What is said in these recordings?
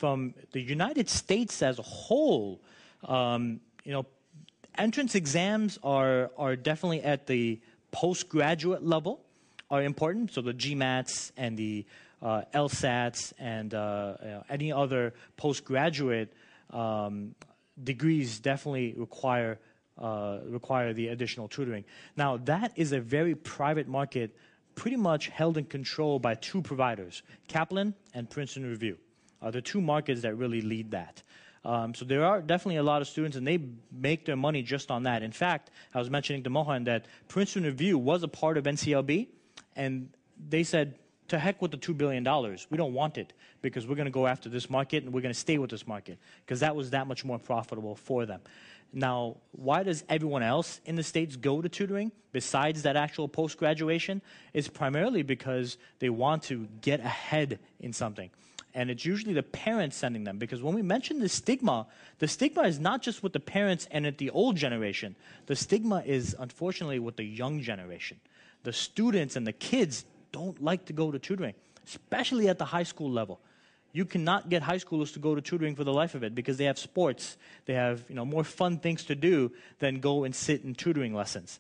from the United States as a whole, entrance exams are definitely at the postgraduate level are important. So the GMATs and the LSATs and any other postgraduate degrees definitely require the additional tutoring. Now, that is a very private market, pretty much held in control by two providers, Kaplan and Princeton Review. The two markets that really lead that. So there are definitely a lot of students, and they make their money just on that. In fact, I was mentioning to Mohan that Princeton Review was a part of NCLB, and they said, to heck with the $2 billion. We don't want it because we're going to go after this market and we're going to stay with this market because that was that much more profitable for them. Now, why does everyone else in the States go to tutoring besides that actual post-graduation? It's primarily because they want to get ahead in something. And it's usually the parents sending them because when we mention the stigma is not just with the parents and at the old generation. The stigma is, unfortunately, with the young generation. The students and the kids don't like to go to tutoring, especially at the high school level. You cannot get high schoolers to go to tutoring for the life of it because they have sports. They have more fun things to do than go and sit in tutoring lessons.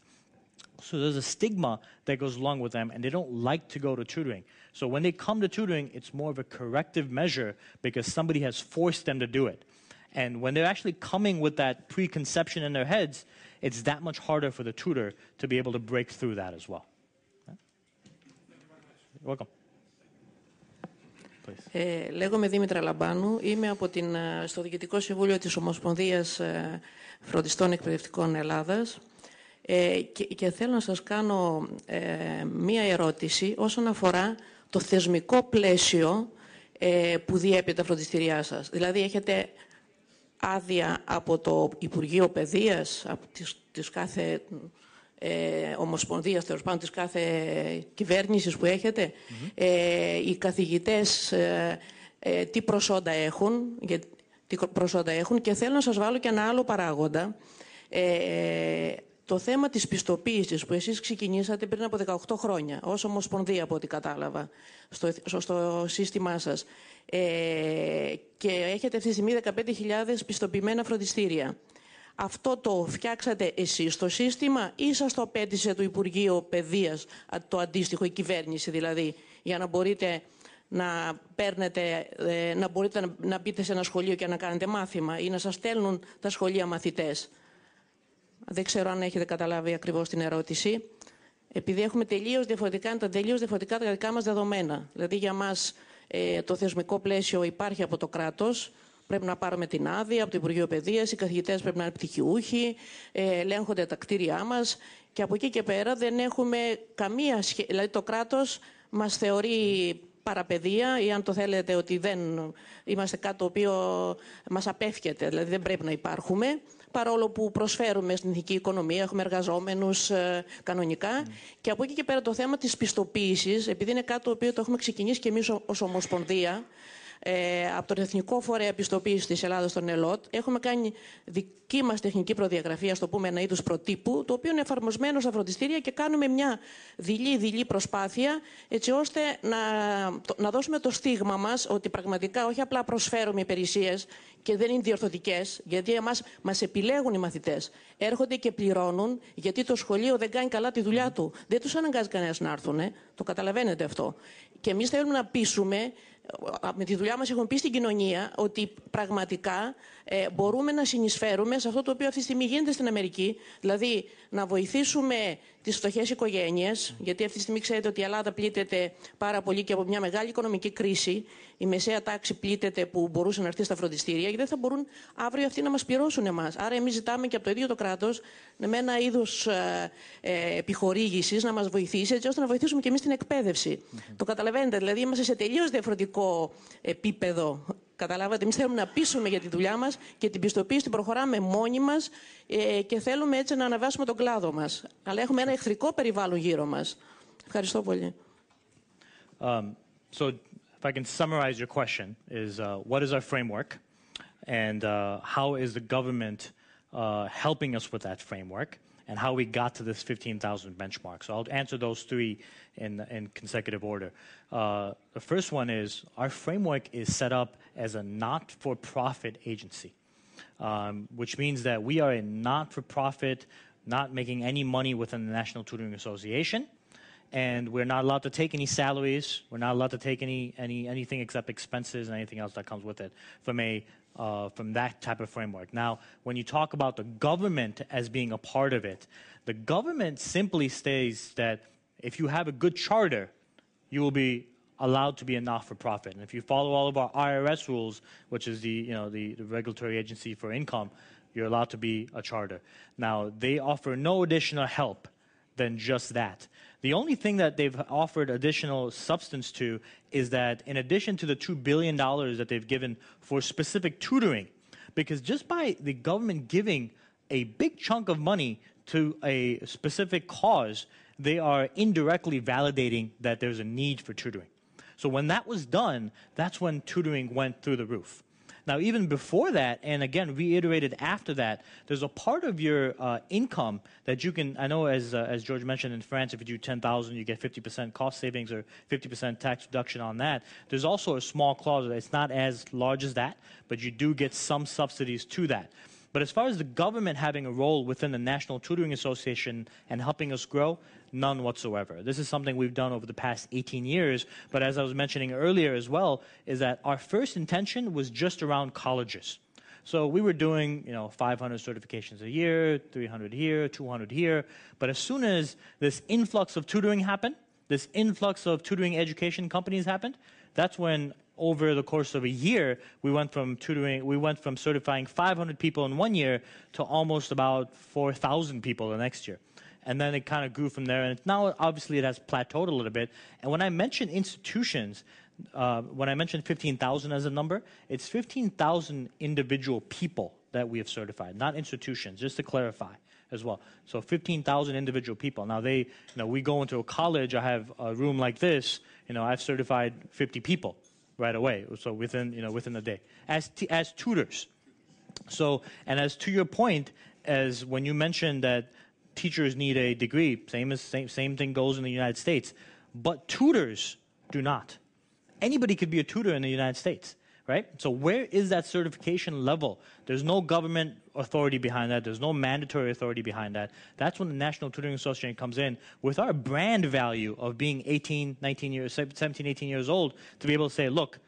So there's a stigma that goes along with them, and they don't like to go to tutoring. So when they come to tutoring, it's more of a corrective measure because somebody has forced them to do it. And when they're actually coming with that preconception in their heads, it's that much harder for the tutor to be able to break through that as well. You're welcome. Λέγομαι Δήμητρα Λαμπάνου, είμαι στο Διοικητικό Συμβούλιο της Ομοσπονδίας Φροντιστών Εκπαιδευτικών Ελλάδας και θέλω να σας κάνω μία ερώτηση όσον αφορά το θεσμικό πλαίσιο που διέπει τα φροντιστήριά σας. Δηλαδή έχετε άδεια από το Υπουργείο Παιδείας, από της κάθε ομοσπονδίας, τέλος πάντων της κάθε κυβέρνησης που έχετε, οι καθηγητές τι προσόντα έχουν και θέλω να σας βάλω και ένα άλλο παράγοντα. Το θέμα της πιστοποίησης που εσείς ξεκινήσατε πριν από 18 χρόνια ως ομοσπονδία από ό,τι κατάλαβα στο σύστημά σας και έχετε αυτή τη στιγμή 15.000 πιστοποιημένα φροντιστήρια. Αυτό το φτιάξατε εσείς στο σύστημα ή σας το απέτησε το Υπουργείο Παιδείας, το αντίστοιχο, η κυβέρνηση δηλαδή, για να μπορείτε να παίρνετε, να μπείτε σε ένα σχολείο και να κάνετε μάθημα ή να σας στέλνουν τα σχολεία μαθητές? Δεν ξέρω αν έχετε καταλάβει ακριβώς την ερώτηση. Επειδή έχουμε τελείως διαφορετικά τα δικά μας δεδομένα. Δηλαδή για μας το θεσμικό πλαίσιο υπάρχει από το κράτος. Πρέπει να πάρουμε την άδεια από το Υπουργείο Παιδείας, οι καθηγητές πρέπει να είναι πτυχιούχοι, ελέγχονται τα κτίρια μας και από εκεί και πέρα δεν έχουμε καμία σχέση. Δηλαδή το κράτος μας θεωρεί παραπαιδεία ή αν το θέλετε ότι δεν είμαστε κάτι το οποίο μας απέφχεται, δηλαδή δεν πρέπει να υπάρχουμε. Παρόλο που προσφέρουμε στην ηθική οικονομία, έχουμε εργαζόμενους κανονικά. Και από εκεί και πέρα το θέμα της πιστοποίησης, επειδή είναι κάτι το οποίο το έχουμε ξεκινήσει και εμείς ως Ομοσπονδία, από τον Εθνικό Φορέα Πιστοποίησης της Ελλάδας, τον ΕΛΟΤ, έχουμε κάνει δική μας τεχνική προδιαγραφή, ας το πούμε ένα είδους προτύπου, το οποίο είναι εφαρμοσμένο στα φροντιστήρια και κάνουμε μια δειλή προσπάθεια, έτσι ώστε να δώσουμε το στίγμα μας ότι πραγματικά όχι απλά προσφέρουμε υπηρεσίες και δεν είναι διορθωτικές, γιατί μας επιλέγουν οι μαθητές. Έρχονται και πληρώνουν, γιατί το σχολείο δεν κάνει καλά τη δουλειά του. Δεν τους αναγκάζει κανένας να έρθουν, το καταλαβαίνετε αυτό. Και εμείς θέλουμε να πείσουμε, με τη δουλειά μας έχουμε πει στην κοινωνία, ότι πραγματικά μπορούμε να συνεισφέρουμε σε αυτό το οποίο αυτή τη στιγμή γίνεται στην Αμερική, δηλαδή να βοηθήσουμε τις φτωχές οικογένειες, γιατί αυτή τη στιγμή ξέρετε ότι η Ελλάδα πλήττεται πάρα πολύ και από μια μεγάλη οικονομική κρίση. Η μεσαία τάξη πλήττεται που μπορούσε να έρθει στα φροντιστήρια, γιατί δεν θα μπορούν αύριο αυτοί να μας πληρώσουν εμάς. Άρα, εμείς ζητάμε και από το ίδιο το κράτος με ένα είδος επιχορήγησης να μας βοηθήσει, έτσι ώστε να βοηθήσουμε και εμείς την εκπαίδευση. Το καταλαβαίνετε, δηλαδή είμαστε σε τελείως διαφορετικό επίπεδο. Καταλάβατε, εμείς θέλουμε να πείσουμε για τη δουλειά μας και την πιστοποίηση την προχωράμε μόνοι μας και θέλουμε έτσι να αναβάσουμε τον κλάδο μας. Αλλά έχουμε ένα εχθρικό περιβάλλον γύρω μας. Ευχαριστώ πολύ. So, if I can summarize your question, is what is our framework and how is the government helping us with that framework? and how we got to this 15,000 benchmark. So I'll answer those three in consecutive order. The first one is our framework is set up as a not-for-profit agency, which means that we are a not-for-profit, not making any money within the National Tutoring Association, and we're not allowed to take any salaries. We're not allowed to take anything except expenses and anything else that comes with it from that type of framework. Now, when you talk about the government as being a part of it, the government simply states that if you have a good charter, you will be allowed to be a not-for-profit. And if you follow all of our IRS rules, which is the regulatory agency for income, you're allowed to be a charter. Now, they offer no additional help than just that. The only thing that they've offered additional substance to is that in addition to the $2 billion that they've given for specific tutoring, because just by the government giving a big chunk of money to a specific cause, they are indirectly validating that there's a need for tutoring. So when that was done, that's when tutoring went through the roof. Now, even before that, and again, reiterated after that, there's a part of your income that you can, I know as George mentioned in France, if you do 10,000, you get 50% cost savings or 50% tax reduction on that. There's also a small clause. It's not as large as that, but you do get some subsidies to that. But as far as the government having a role within the National Tutoring Association and helping us grow, none whatsoever. This is something we've done over the past 18 years, but as I was mentioning earlier as well, is that our first intention was just around colleges. So we were doing, 500 certifications a year, 300 here, 200 here, but as soon as this influx of tutoring happened, this influx of tutoring education companies happened, that's when over the course of a year, we went from certifying 500 people in 1 year to almost about 4,000 people the next year. And then it kind of grew from there. And now, obviously, it has plateaued a little bit. And when I mention institutions, when I mentioned 15,000 as a number, it's 15,000 individual people that we have certified, not institutions, just to clarify as well. So 15,000 individual people. Now, we go into a college, I have a room like this, I've certified 50 people right away, so within a day, as tutors. So, and as to your point, as when you mentioned that teachers need a degree, same thing goes in the United States, but tutors do not. Anybody could be a tutor in the United States, right? So where is that certification level? There's no government authority behind that. There's no mandatory authority behind that. That's when the National Tutoring Association comes in with our brand value of being 17, 18 years old to be able to say, look,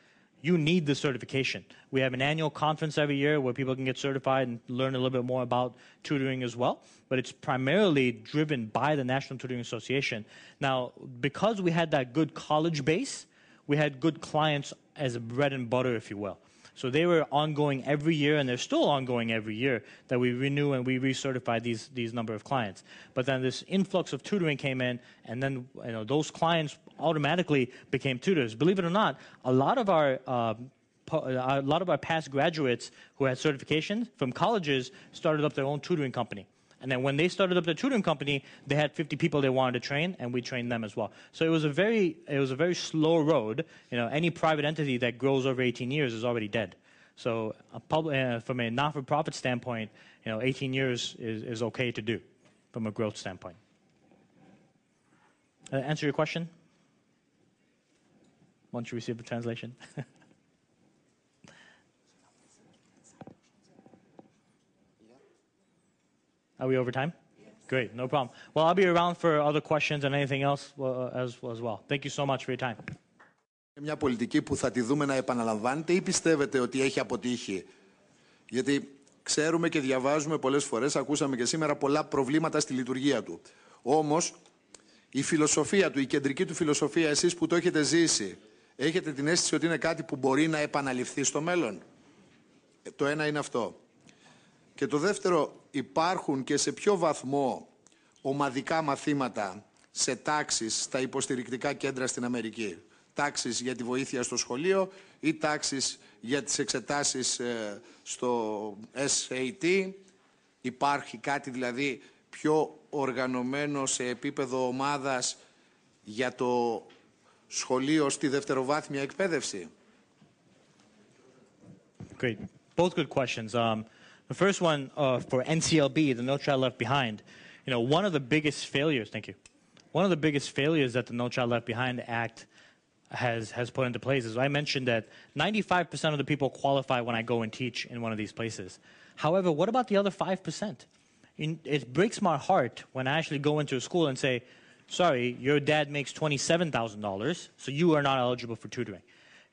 you need the certification. We have an annual conference every year where people can get certified and learn a little bit more about tutoring as well, but it's primarily driven by the National Tutoring Association. Now, because we had that good college base, we had good clients as a bread and butter, if you will. So they were ongoing every year, and they're still ongoing every year, that we renew and we recertify these number of clients. But then this influx of tutoring came in, and then those clients automatically became tutors. Believe it or not, a lot of our past graduates who had certifications from colleges started up their own tutoring company. And then when they started up their tutoring company, they had 50 people they wanted to train, and we trained them as well. So it was a very slow road. Any private entity that grows over 18 years is already dead. So from a not-for-profit standpoint, 18 years is okay to do from a growth standpoint. Answer your question? Once you receive the translation. Are we over time? Yes. Great, no problem. Well, I'll be around for other questions and anything else as well. Thank you so much for your time. Μια πολιτική που θα τη δούμε να επαναλαμβάνεται ή πιστεύετε ότι έχει αποτύχει? Γιατί ξέρουμε και διαβάζουμε πολλές φορές, ακούσαμε και σήμερα πολλά προβλήματα στη λειτουργία του. Όμως, η φιλοσοφία του, η κεντρική του φιλοσοφία, εσείς που το έχετε ζήσει, έχετε την αίσθηση ότι είναι κάτι που μπορεί να επαναληφθεί στο μέλλον? Το ένα είναι αυτό. Και το δεύτερο, υπάρχουν και σε ποιο βαθμό ομαδικά μαθήματα σε τάξεις στα υποστηρικτικά κέντρα στην Αμερική? Τάξεις για τη βοήθεια στο σχολείο ή τάξεις για τις εξετάσεις στο SAT? Υπάρχει κάτι δηλαδή πιο οργανωμένο σε επίπεδο ομάδας για το σχολείο στη δευτεροβάθμια εκπαίδευση? Great. Both good questions. The first one for NCLB, the No Child Left Behind. one of the biggest failures, thank you, one of the biggest failures that the No Child Left Behind Act has put into place is I mentioned that 95% of the people qualify when I go and teach in one of these places. However, what about the other 5%? It breaks my heart when I actually go into a school and say, sorry, your dad makes $27,000, so you are not eligible for tutoring.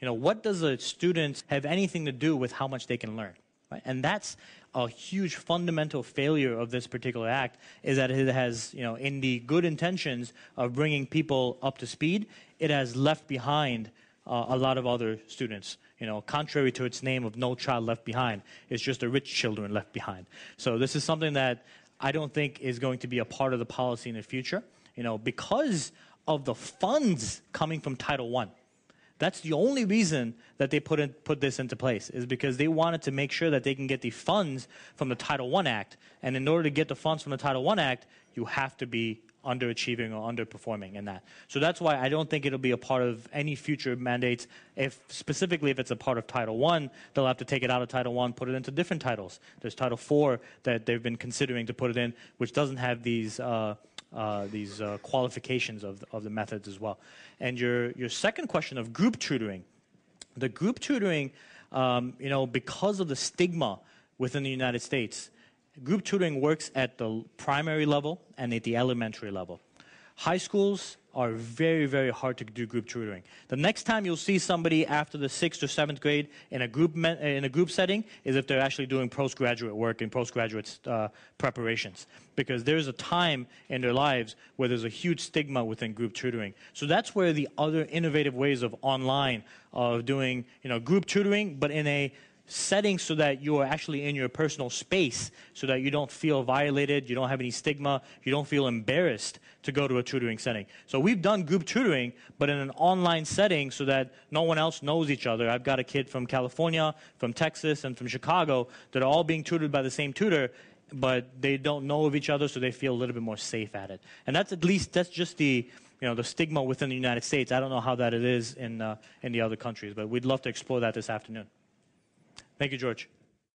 What does a student have anything to do with how much they can learn? Right? And that's a huge fundamental failure of this particular act, is that it has, in the good intentions of bringing people up to speed, it has left behind a lot of other students. Contrary to its name of No Child Left Behind, it's just the rich children left behind. So this is something that I don't think is going to be a part of the policy in the future, because of the funds coming from Title I. That's the only reason that they put this into place, is because they wanted to make sure that they can get the funds from the Title I Act. And in order to get the funds from the Title I Act, you have to be underachieving or underperforming in that. So that's why I don't think it'll be a part of any future mandates. Specifically if it's a part of Title I, they'll have to take it out of Title I, put it into different titles. There's Title IV that they've been considering to put it in, which doesn't have these qualifications of the methods as well. And your second question of group tutoring, the group tutoring, because of the stigma within the United States, group tutoring works at the primary level and at the elementary level. High schools are very, very hard to do group tutoring. The next time you'll see somebody after the 6th or 7th grade in a group setting is if they're actually doing postgraduate work and postgraduate preparations, because there's a time in their lives where there's a huge stigma within group tutoring. So that's where the other innovative ways of online, of doing group tutoring, but in a setting so that you are actually in your personal space, so that you don't feel violated, you don't have any stigma, you don't feel embarrassed to go to a tutoring setting. So we've done group tutoring, but in an online setting so that no one else knows each other. I've got a kid from California, from Texas, and from Chicago that are all being tutored by the same tutor, but they don't know of each other, so they feel a little bit more safe at it. And that's just the the stigma within the United States. I don't know how that it is in the other countries, but we'd love to explore that this afternoon. Thank you, George.